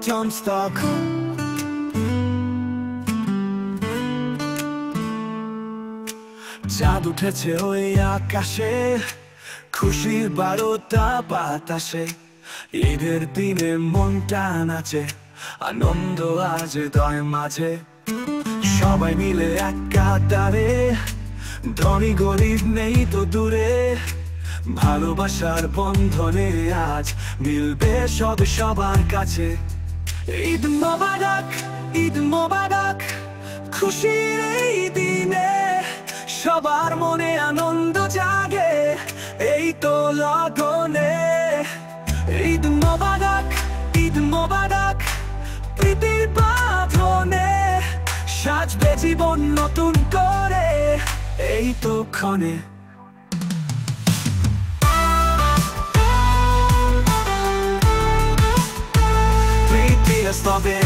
জমস্তক। চাঁদ উঠেছে ওই আকাশে, খুশির বারোটা বাতাসে। ঈদের দিনে মনটা নাচে, আনন্দ আজ হৃদয় মাঝে। সবাই মিলে এক কাতারে, ধনী গরিব নেই তো দূরে। ভালোবাসার বন্ধনে আজ মিলবে সব সবার কাছে। ঈদ মোবারক, ঈদ মোবারক, খুশির এই দিনে সবার মনে আনন্দ জাগে এই তো লগনে। ঈদ মোবারক, ঈদ মোবারক, প্রীতির বাঁধনে সাজবে জীবন নতুন করে এই তো ক্ষণে। প্রীতি স্তবে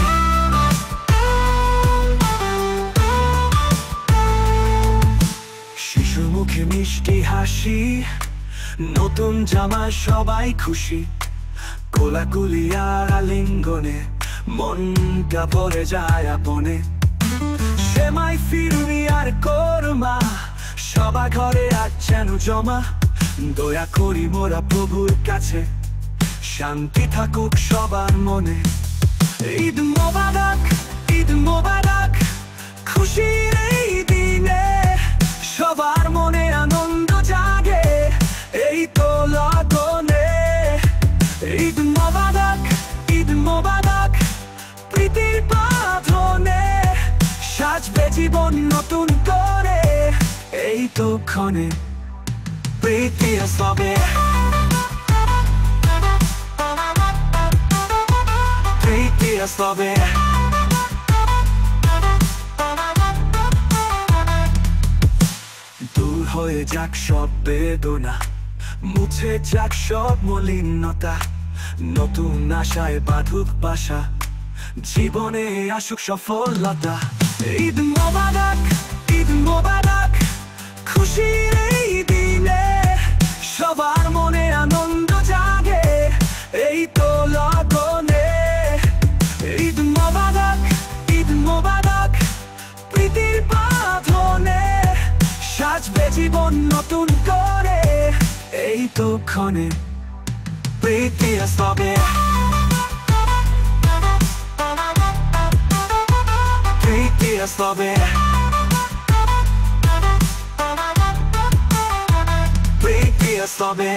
শিশুর মুখে মিষ্টি হাসি, নতুন জামা সবাই খুশি। কোলাকুলি আর আলিঙ্গনে মনটা ভরে যায় আপনে। সেমাই ফিরুনি আর কোরমা সবার ঘরে আজ যেন জমা। দয়া করি মোরা প্রভুর কাছে, শান্তি থাকুক সবার মনে। ঈদ মোবারক, ঈদ মোবারক, খুশির এই দিনে সবার মনে আনন্দ জাগে এই তো লগনে। ঈদ মোবারক, ঈদ মোবারক, প্রীতির বাঁধনে সাজবে জীবন নতুন করে এই তো ক্ষণে। প্রীতি স্তবে, প্রীতি স্তবে, দূর হয়ে যাক সব বেদনা, মুছে যাক সব মলিনতা। নতুন আশায় বাঁধুক বাসা, জীবনে আসুক সফলতা। ঈদ মোবারক, ঈদ মোবারক, খুশির এই দিনে সবার মনে আনন্দ জাগে এই তো লগনে। ঈদ মোবারক, ঈদ মোবারক, প্রীতির বাঁধনে সাজবে জীবন নতুন করে এই তো ক্ষণে। প্রীতি স্তবে, প্রীতি স্তবে, প্রীতি স্তবে।